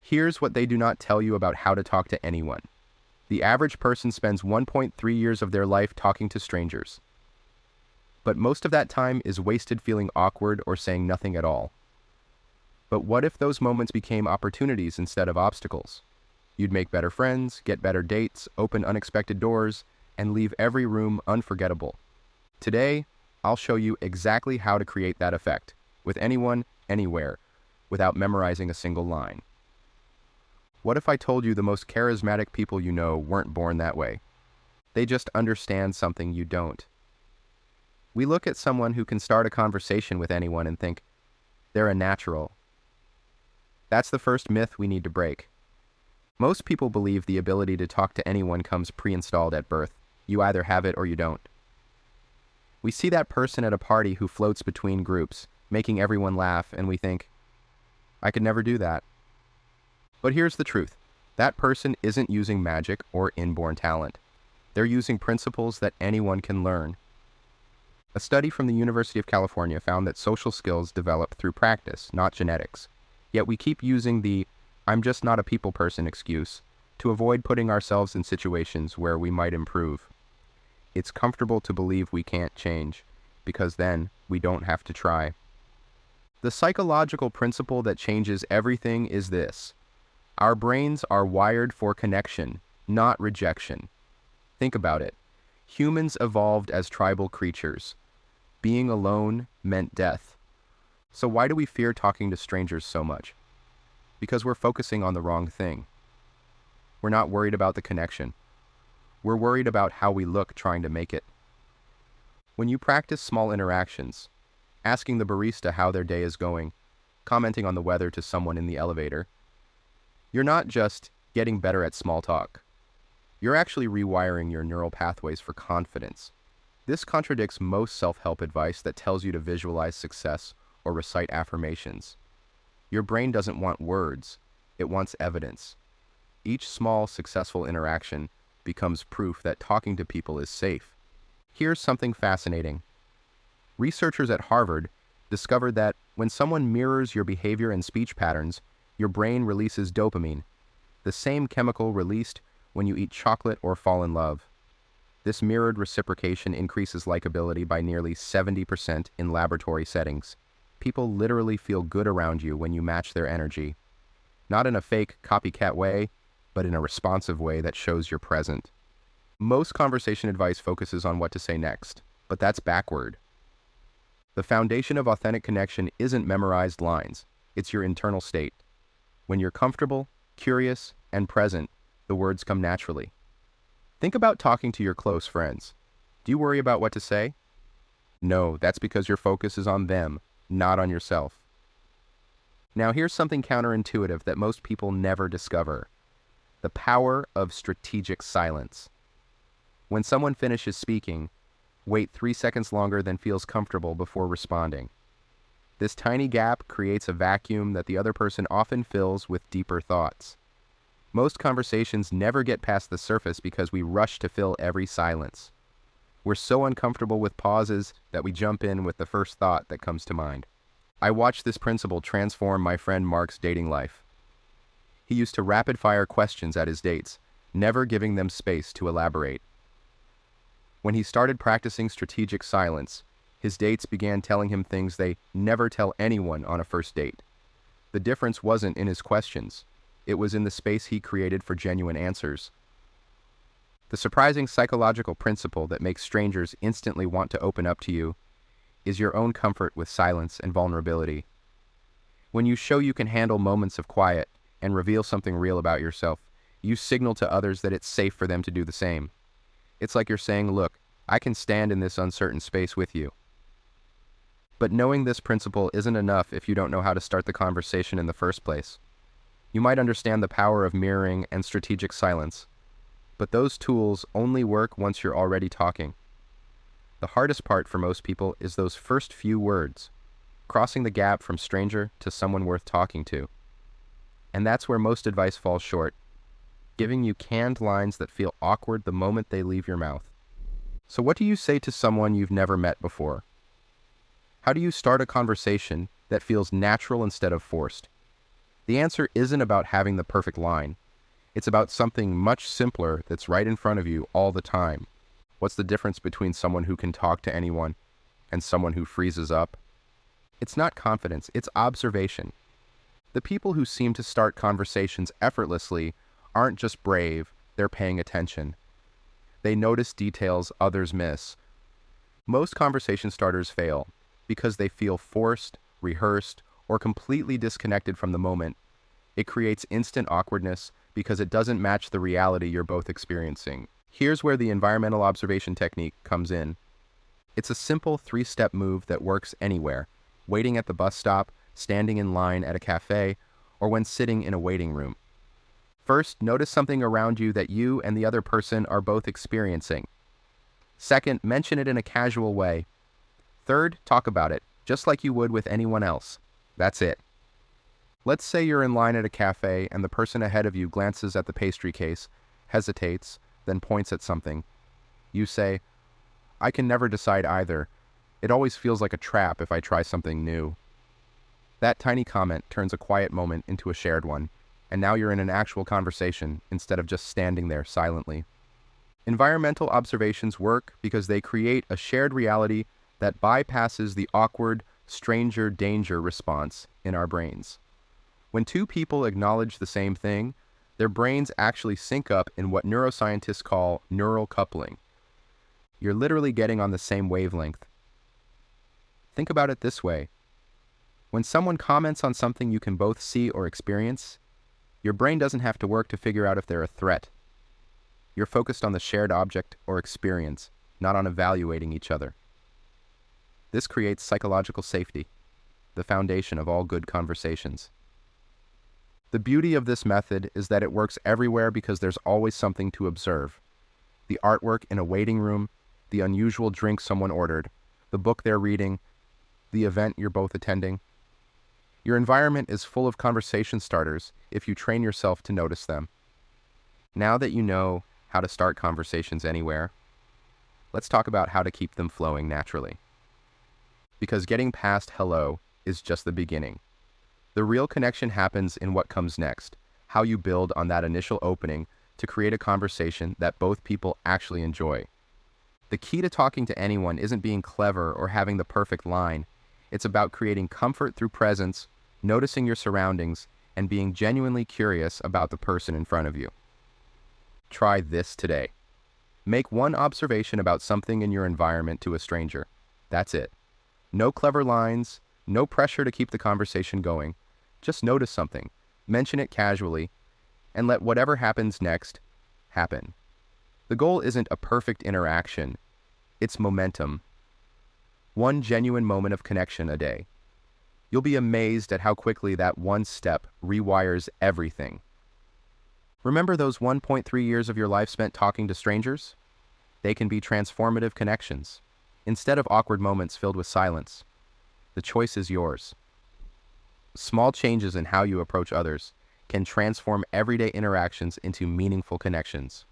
Here's what they do not tell you about how to talk to anyone. The average person spends 1.3 years of their life talking to strangers. But most of that time is wasted feeling awkward or saying nothing at all. But what if those moments became opportunities instead of obstacles? You'd make better friends, get better dates, open unexpected doors, and leave every room unforgettable. Today, I'll show you exactly how to create that effect, with anyone, anywhere, without memorizing a single line. What if I told you the most charismatic people you know weren't born that way? They just understand something you don't. We look at someone who can start a conversation with anyone and think, they're a natural. That's the first myth we need to break. Most people believe the ability to talk to anyone comes pre-installed at birth. You either have it or you don't. We see that person at a party who floats between groups, making everyone laugh, and we think, I could never do that. But here's the truth. That person isn't using magic or inborn talent. They're using principles that anyone can learn. A study from the University of California found that social skills develop through practice, not genetics. Yet we keep using the I'm just not a people person excuse to avoid putting ourselves in situations where we might improve. It's comfortable to believe we can't change, because then we don't have to try. The psychological principle that changes everything is this. Our brains are wired for connection, not rejection. Think about it. Humans evolved as tribal creatures. Being alone meant death. So why do we fear talking to strangers so much? Because we're focusing on the wrong thing. We're not worried about the connection. We're worried about how we look trying to make it. When you practice small interactions, asking the barista how their day is going, commenting on the weather to someone in the elevator, you're not just getting better at small talk. You're actually rewiring your neural pathways for confidence. This contradicts most self-help advice that tells you to visualize success or recite affirmations. Your brain doesn't want words, it wants evidence. Each small, successful interaction becomes proof that talking to people is safe. Here's something fascinating. Researchers at Harvard discovered that when someone mirrors your behavior and speech patterns, your brain releases dopamine, the same chemical released when you eat chocolate or fall in love. This mirrored reciprocation increases likability by nearly 70% in laboratory settings. People literally feel good around you when you match their energy. Not in a fake, copycat way, but in a responsive way that shows you're present. Most conversation advice focuses on what to say next, but that's backward. The foundation of authentic connection isn't memorized lines, it's your internal state. When you're comfortable, curious, and present, the words come naturally. Think about talking to your close friends. Do you worry about what to say? No, that's because your focus is on them, not on yourself. Now here's something counterintuitive that most people never discover. The power of strategic silence. When someone finishes speaking, wait 3 seconds longer than feels comfortable before responding. This tiny gap creates a vacuum that the other person often fills with deeper thoughts. Most conversations never get past the surface because we rush to fill every silence. We're so uncomfortable with pauses that we jump in with the first thought that comes to mind. I watched this principle transform my friend Mark's dating life. He used to rapid-fire questions at his dates, never giving them space to elaborate. When he started practicing strategic silence, his dates began telling him things they never tell anyone on a first date. The difference wasn't in his questions. It was in the space he created for genuine answers. The surprising psychological principle that makes strangers instantly want to open up to you is your own comfort with silence and vulnerability. When you show you can handle moments of quiet and reveal something real about yourself, you signal to others that it's safe for them to do the same. It's like you're saying, look, I can stand in this uncertain space with you. But knowing this principle isn't enough if you don't know how to start the conversation in the first place. You might understand the power of mirroring and strategic silence, but those tools only work once you're already talking. The hardest part for most people is those first few words, crossing the gap from stranger to someone worth talking to. And that's where most advice falls short, giving you canned lines that feel awkward the moment they leave your mouth. So what do you say to someone you've never met before? How do you start a conversation that feels natural instead of forced? The answer isn't about having the perfect line. It's about something much simpler that's right in front of you all the time. What's the difference between someone who can talk to anyone and someone who freezes up? It's not confidence, it's observation. The people who seem to start conversations effortlessly aren't just brave, they're paying attention. They notice details others miss. Most conversation starters fail because they feel forced, rehearsed, or completely disconnected from the moment. It creates instant awkwardness because it doesn't match the reality you're both experiencing. Here's where the environmental observation technique comes in. It's a simple 3-step move that works anywhere: waiting at the bus stop, standing in line at a cafe, or when sitting in a waiting room. First, notice something around you that you and the other person are both experiencing. Second, mention it in a casual way. Third, talk about it, just like you would with anyone else. That's it. Let's say you're in line at a cafe and the person ahead of you glances at the pastry case, hesitates, then points at something. You say, "I can never decide either. It always feels like a trap if I try something new." That tiny comment turns a quiet moment into a shared one, and now you're in an actual conversation instead of just standing there silently. Environmental observations work because they create a shared reality that bypasses the awkward, stranger danger response in our brains. When two people acknowledge the same thing, their brains actually sync up in what neuroscientists call neural coupling. You're literally getting on the same wavelength. Think about it this way. When someone comments on something you can both see or experience, your brain doesn't have to work to figure out if they're a threat. You're focused on the shared object or experience, not on evaluating each other. This creates psychological safety, the foundation of all good conversations. The beauty of this method is that it works everywhere because there's always something to observe. The artwork in a waiting room, the unusual drink someone ordered, the book they're reading, the event you're both attending. Your environment is full of conversation starters if you train yourself to notice them. Now that you know how to start conversations anywhere, let's talk about how to keep them flowing naturally. Because getting past hello is just the beginning. The real connection happens in what comes next, how you build on that initial opening to create a conversation that both people actually enjoy. The key to talking to anyone isn't being clever or having the perfect line. It's about creating comfort through presence, noticing your surroundings, and being genuinely curious about the person in front of you. Try this today. Make one observation about something in your environment to a stranger. That's it. No clever lines, no pressure to keep the conversation going. Just notice something, mention it casually, and let whatever happens next happen. The goal isn't a perfect interaction, it's momentum. One genuine moment of connection a day. You'll be amazed at how quickly that one step rewires everything. Remember those 1.3 years of your life spent talking to strangers? They can be transformative connections, instead of awkward moments filled with silence. The choice is yours. Small changes in how you approach others can transform everyday interactions into meaningful connections.